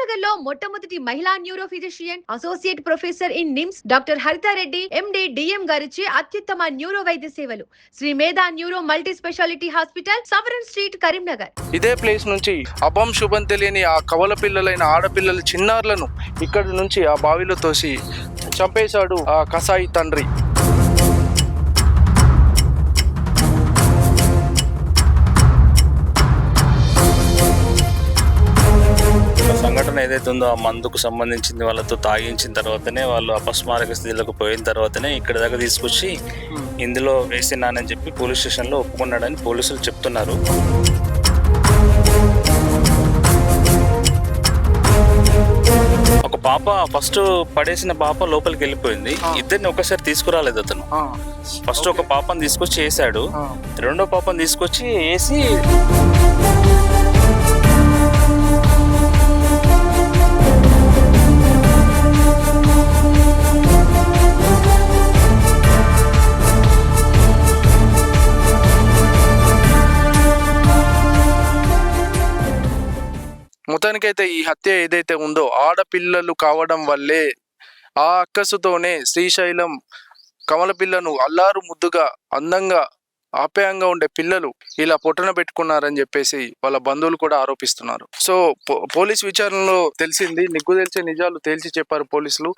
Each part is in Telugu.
కరీంనగర్లో మొట్టమొదటి మహిళా neuro physician associate professor in NIMS doctor Haritha Reddy MD DM గారిచే అత్యుత్తమ న్యూరో వైద్య సేవలు Sri Medha neuro multi speciality hospital సవరన్ స్ట్రీట్ కరీంనగర్. ఇదే ప్లేస్ నుంచి అభం శుభం తెలియని ఆ కవల పిల్లలైన ఆడపిల్లల చిన్నారులను ఇక్కడి నుంచి ఆ బావిలో తోసి చంపేశాడు ఆ కసాయి తండ్రి. సంఘటన ఏదైతే ఉందో ఆ మందుకు సంబంధించింది వాళ్ళతో తాగించిన తర్వాతనే వాళ్ళు అపస్మారక స్థితిలోకి పోయిన తర్వాతనే ఇక్కడ దాకా తీసుకొచ్చి ఇందులో వేసినానని చెప్పి పోలీస్ స్టేషన్లో ఒప్పుకున్నాడని పోలీసులు చెప్తున్నారు. ఒక పాప ఫస్ట్ పడేసిన పాప లోపలికి వెళ్ళిపోయింది. ఇద్దరిని ఒకసారి తీసుకురాలేదు అతను. ఫస్ట్ ఒక పాపను తీసుకొచ్చి వేసాడు, రెండో పాపను తీసుకొచ్చి వేసి మొత్తానికైతే ఈ హత్య ఏదైతే ఉందో ఆడపిల్లలు కావడం వల్లే ఆ అక్కసుతోనే శ్రీశైలం కమల పిల్లను అల్లారు ముద్దుగా అందంగా ఆప్యాయంగా ఉండే పిల్లలు ఇలా పొట్టన పెట్టుకున్నారని చెప్పేసి వాళ్ళ బంధువులు కూడా ఆరోపిస్తున్నారు. సో పోలీస్ విచారణలో తెలిసింది, నిగ్గు తెలిసే నిజాలు తేల్చి చెప్పారు పోలీసులు.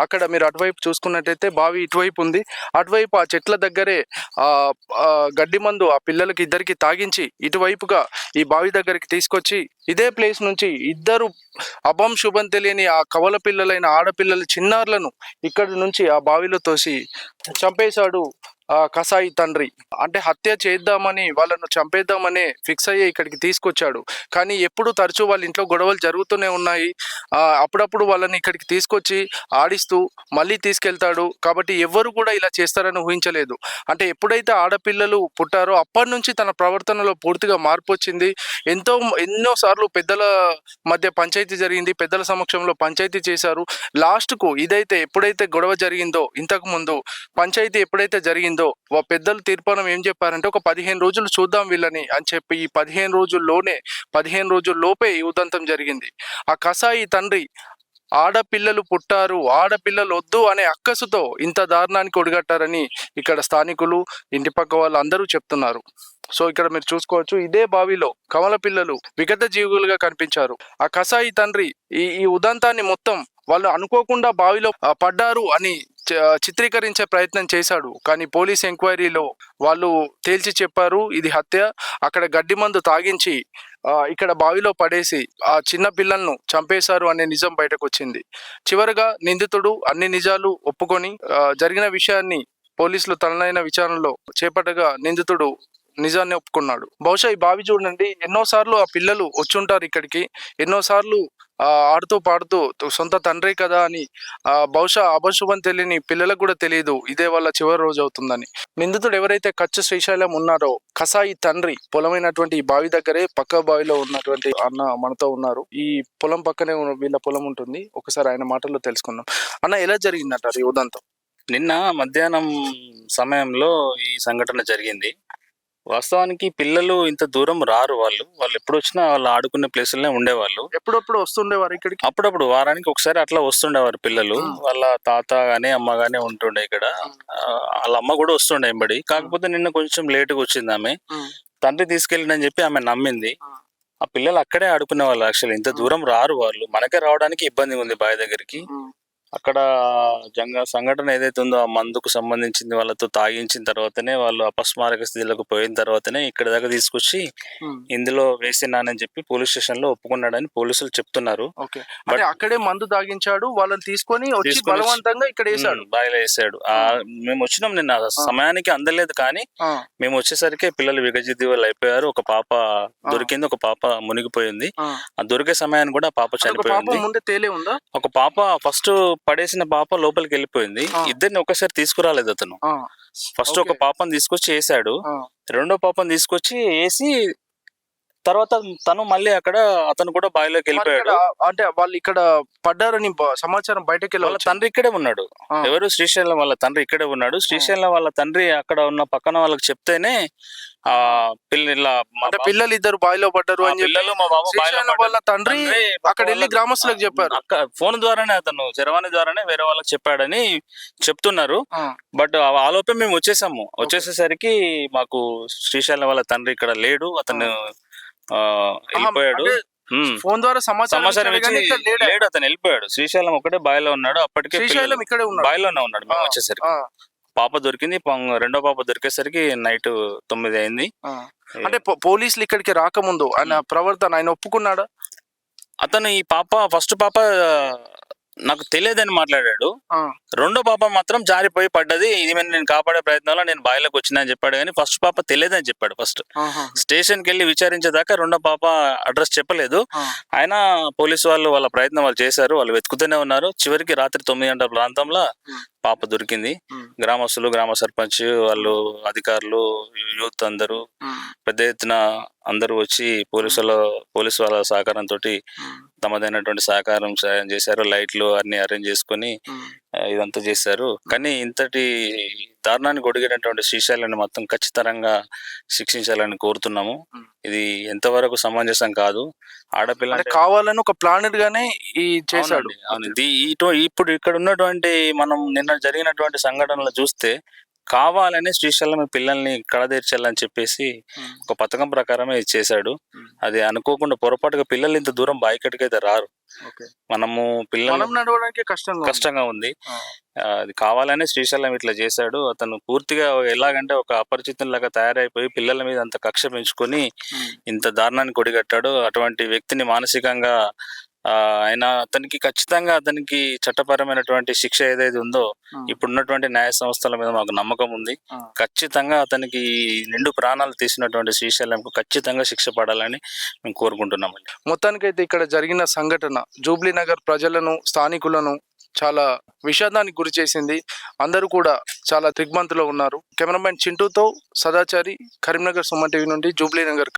అక్కడ మీరు అటువైపు చూసుకున్నట్టయితే బావి ఇటువైపు ఉంది, అటువైపు ఆ చెట్ల దగ్గరే గడ్డి మందు ఆ పిల్లలకి ఇద్దరికి తాగించి ఇటువైపుగా ఈ బావి దగ్గరికి తీసుకొచ్చి ఇదే ప్లేస్ నుంచి ఇద్దరు అభం శుభం తెలియని ఆ కవల పిల్లలైన ఆడపిల్లల చిన్నారులను ఇక్కడి నుంచి ఆ బావిలో తోసి చంపేశాడు ఆ కసాయి తండ్రి. అంటే హత్య చేద్దామని వాళ్ళను చంపేద్దామని ఫిక్స్ అయ్యి ఇక్కడికి తీసుకొచ్చాడు. కానీ ఎప్పుడు తరచూ వాళ్ళ ఇంట్లో గొడవలు జరుగుతూనే ఉన్నాయి. అప్పుడప్పుడు వాళ్ళని ఇక్కడికి తీసుకొచ్చి ఆడిస్తూ మళ్ళీ తీసుకెళ్తాడు. కాబట్టి ఎవరు కూడా ఇలా చేస్తారని ఊహించలేదు. అంటే ఎప్పుడైతే ఆడపిల్లలు పుట్టారో అప్పటి నుంచి తన ప్రవర్తనలో పూర్తిగా మార్పు వచ్చింది. ఎన్నోసార్లు పెద్దల మధ్య పంచాయతీ జరిగింది, పెద్దల సమక్షంలో పంచాయతీ చేశారు. లాస్ట్కు ఇదైతే ఎప్పుడైతే గొడవ జరిగిందో, ఇంతకు ముందు పంచాయతీ ఎప్పుడైతే జరిగిందో పెద్దలు తీర్మానం ఏం చెప్పారంటే ఒక 15 రోజులు చూద్దాం వీళ్ళని అని చెప్పి ఈ 15 రోజుల్లోపే ఈ ఉదంతం జరిగింది. ఆ కసాయి తండ్రి ఆడపిల్లలు పుట్టారు, ఆడపిల్లలు వద్దు అనే అక్కసుతో ఇంత దారుణానికి ఒడిగట్టారని ఇక్కడ స్థానికులు, ఇంటి పక్క వాళ్ళు అందరూ చెప్తున్నారు. సో ఇక్కడ మీరు చూసుకోవచ్చు, ఇదే బావిలో కమల పిల్లలు విగత జీవులుగా కనిపించారు. ఆ కసాయి తండ్రి ఈ ఉదంతాన్ని మొత్తం వాళ్ళు అనుకోకుండా బావిలో పడ్డారు అని చిత్రీకరించే ప్రయత్నం చేశాడు. కానీ పోలీస్ ఎంక్వైరీలో వాళ్ళు తేల్చి చెప్పారు ఇది హత్య. అక్కడ గడ్డి మందు తాగించి ఇక్కడ బావిలో పడేసి ఆ చిన్న పిల్లలను చంపేశారు అనే నిజం బయటకు వచ్చింది. చివరగా నిందితుడు అన్ని నిజాలు ఒప్పుకొని జరిగిన విషయాన్ని పోలీసులు తననైన విచారణలో చేపట్టగా నిందితుడు నిజాన్ని ఒప్పుకున్నాడు. బహుశా ఈ బావి చూడండి, ఎన్నోసార్లు ఆ పిల్లలు వచ్చుంటారు ఇక్కడికి, ఎన్నోసార్లు ఆడుతూ పాడుతూ సొంత తండ్రి కదా అని బహుశా అభశుభం తెలియని పిల్లలకు కూడా తెలియదు ఇదే వాళ్ళ చివరి రోజు అవుతుందని. నిందితుడు ఎవరైతే కచ్చ శ్రీశైలం ఉన్నారో కసాయి తండ్రి పొలమైనటువంటి ఈ బావి దగ్గరే పక్క బావిలో ఉన్నటువంటి అన్న మనతో ఉన్నారు. ఈ పొలం పక్కనే వీళ్ళ పొలం ఉంటుంది. ఒకసారి ఆయన మాటల్లో తెలుసుకుందాం. అన్న, ఎలా జరిగిందంటారు ఈ ఉదంతం? నిన్న మధ్యాహ్నం సమయంలో ఈ సంఘటన జరిగింది. వాస్తవానికి పిల్లలు ఇంత దూరం రారు. వాళ్ళు ఎప్పుడు వచ్చినా వాళ్ళు ఆడుకునే ప్లేసులనే ఉండేవాళ్ళు. ఎప్పుడప్పుడు వస్తుండేవారు ఇక్కడికి? అప్పుడప్పుడు వారానికి ఒకసారి అట్లా వస్తుండేవారు పిల్లలు. వాళ్ళ తాత గానీ అమ్మ గానీ ఉంటుండే ఇక్కడ. వాళ్ళ అమ్మ కూడా వస్తుండే ఎంబడి. కాకపోతే నిన్న కొంచెం లేటుగా వచ్చింది ఆమె. తండ్రి తీసుకెళ్ళిందని చెప్పి ఆమె నమ్మింది. ఆ పిల్లలు అక్కడే ఆడుకునే వాళ్ళు. యాక్చువల్లీ ఇంత దూరం రారు వాళ్ళు. మనకే రావడానికి ఇబ్బంది ఉంది బావి దగ్గరికి. అక్కడ సంఘటన ఏదైతే ఉందో ఆ మందుకు సంబంధించింది వాళ్ళతో తాగించిన తర్వాతనే వాళ్ళు అపస్మారక స్థితిలోకి పోయిన తర్వాతనే ఇక్కడ దాకా తీసుకొచ్చి ఇందులో వేసినానని చెప్పి పోలీస్ స్టేషన్ లో ఒప్పుకున్నాడని పోలీసులు చెప్తున్నారు. అక్కడే మందు తాగించాడు, వాళ్ళని తీసుకొని బలవంతంగా ఇక్కడ వేసాడు, బావిలో వేసాడు. మేము వచ్చినాం నిన్న, సమయానికి అందలేదు. కానీ మేము వచ్చేసరికి పిల్లలు విగజిద్దులు అయిపోయారు. ఒక పాప దొరికింది, ఒక పాప మునిగిపోయింది. ఆ దొరికే సమయాన్ని కూడా పాప చనిపోయింది. ఒక పాప ఫస్ట్ పడేసిన పాప లోపలికి వెళ్ళిపోయింది. ఇద్దరిని ఒకసారి తీసుకురాలేదు అతను. ఫస్ట్ ఒక పాపను తీసుకొచ్చి వేసాడు, రెండో పాపను తీసుకొచ్చి వేసి తర్వాత తను మళ్ళీ అక్కడ అతను కూడా బావిలోకి మరి వెళ్ళిపోయాడు. ఇక్కడ అంటే వాళ్ళు ఇక్కడ పడ్డారని సమాచారం బయటకి వాళ్ళ వెళ్ళి తండ్రి ఇక్కడే ఉన్నాడు. ఆ. ఎవరు? శ్రీశైలం వాళ్ళ తండ్రి ఇక్కడే ఉన్నాడు. శ్రీశైలం వాళ్ళ తండ్రి అక్కడ ఉన్న పక్కన వాళ్ళకి చెప్తేనే ఆ పిల్ల ఇలా మా అంటే బాబు- పిల్లలు ఇద్దరు బావిలో పడ్డారు ఆ అని చెప్పి పిల్లలు మా బాబు బావిలో శ్రీశైలం వాళ్ళ పడ్డారు. తండ్రి తండ్రి అక్కడ వెళ్ళి వాళ్ళ- గ్రామస్తులకు చెప్పారు. అక్క ఫోన్ ద్వారానే అతను చరవాణి ద్వారానే వేరే వాళ్ళకి చెప్పాడని చెప్తున్నారు. ఆ. బట్ ఆలోపే మేము వచ్చేసాము. వచ్చేసేసరికి మాకు శ్రీశైలం వాళ్ళ తండ్రి ఇక్కడ లేడు, అతను వెళ్ళిపోయాడు. అంటే ఉమ్. ఫోన్ ద్వారా సమాచారం సమాచారం ఇచ్చారు కానీ ఇచ్చి ఇక్కడ లేడు. లేడు, అతను వెళ్ళిపోయాడు. శ్రీశైలం ఒకటే బావిలో ఉన్నాడు. అప్పటికే శ్రీశైలం పిల్లలు ఇక్కడే ఉన్నాడు. బావిలోనే ఉన్నాడు. మేము ఆ. వచ్చేసరికి ఆ, పాప దొరికింది. రెండో పాప దొరికేసరికి నైట్ 9 అయింది. ఆ. అంటే పోలీసులు ఇక్కడికి రాకముందు ఆయన ప్రవర్తన ఆయన ఒప్పుకున్నాడా? అతను ఈ పాప ఫస్ట్ పాప నాకు తెలియదని మాట్లాడాడు. ఆ, రెండో పాప మాత్రం జారిపోయి పడ్డది, ఇది నేను కాపాడే ప్రయత్నంలో నేను బావిలోకి వచ్చినా అని చెప్పాడు. కానీ ఫస్ట్ పాప తెలియదని చెప్పాడు. ఫస్ట్ ఆహా. స్టేషన్కి వెళ్ళి విచారించేదాకా రెండో పాప అడ్రస్ చెప్పలేదు. ఆ. ఆయన పోలీసు వాళ్ళు వాళ్ళ ప్రయత్నం వాళ్ళు చేశారు. వాళ్ళు వెతుకుతూనే ఉన్నారు. చివరికి రాత్రి 9 గంటల ప్రాంతంలో పాప దొరికింది. ఉమ్. గ్రామస్తులు, గ్రామ సర్పంచ్, వాళ్ళు అధికారులు, యూత్ అందరూ ఉమ్. పెద్ద ఎత్తున అందరూ వచ్చి పోలీసు వాళ్ళ సహకారంతో తమదైనటువంటి సహకారం సాయం చేశారు. లైట్లు అన్ని అరేంజ్ చేసుకొని ఉమ్. ఇదంతా చేశారు. కానీ ఇంతటి దారుణానికి ఒడిగినటువంటి శ్రీశైలాన్ని మొత్తం ఖచ్చితంగా శిక్షించాలని కోరుతున్నాము. ఇది ఎంతవరకు సమంజసం కాదు. ఆడపిల్ల అంటే అంటే కావాలని ఒక ప్లానెడ్ గానే ఈ చేశాడు. అవునండి, అవును. ఇప్పుడు ఇక్కడ ఉన్నటువంటి మనం నిన్న జరిగినటువంటి సంఘటనలు చూస్తే కావాలని శ్రీశైలం పిల్లల్ని కడతీర్చాలని చెప్పేసి ఒక పథకం ప్రకారమే ఇది చేశాడు. అది అనుకోకుండా పొరపాటుగా పిల్లలు ఇంత దూరం బాయికటికి అయితే రారు. ఓకే. మనము పిల్లలు మనం నడవడానికి కష్టంగా ఉంది. ఆ. అది కావాలనే శ్రీశైలం ఇట్లా చేశాడు. అతను పూర్తిగా ఎలాగంటే ఒక అపరిచితులాగా తయారైపోయి పిల్లల మీద అంత కక్ష పెంచుకొని ఇంత దారుణానికి ఒడిగట్టాడు. అటువంటి వ్యక్తిని మానసికంగా అతనికి ఖచ్చితంగా అతనికి చట్టపరమైనటువంటి శిక్ష ఏదైతే ఉందో ఇప్పుడున్నటువంటి న్యాయ సంస్థల మీద మాకు నమ్మకం ఉంది. ఖచ్చితంగా అతనికి నిండు ప్రాణాలు తీసినటువంటి శ్రీశైలంకు ఖచ్చితంగా శిక్ష పడాలని మేము కోరుకుంటున్నామండి. మొత్తానికైతే ఇక్కడ జరిగిన సంఘటన జూబ్లీ నగర్ ప్రజలను, స్థానికులను చాలా విషాదానికి గురి చేసింది. అందరూ కూడా చాలా దిగ్భ్రాంతిలో ఉన్నారు. కెమెరామెన్ చింటూతో సదాచారి, కరీంనగర్ సుమన్ టీవీ నుండి జూబ్లీ నగర్.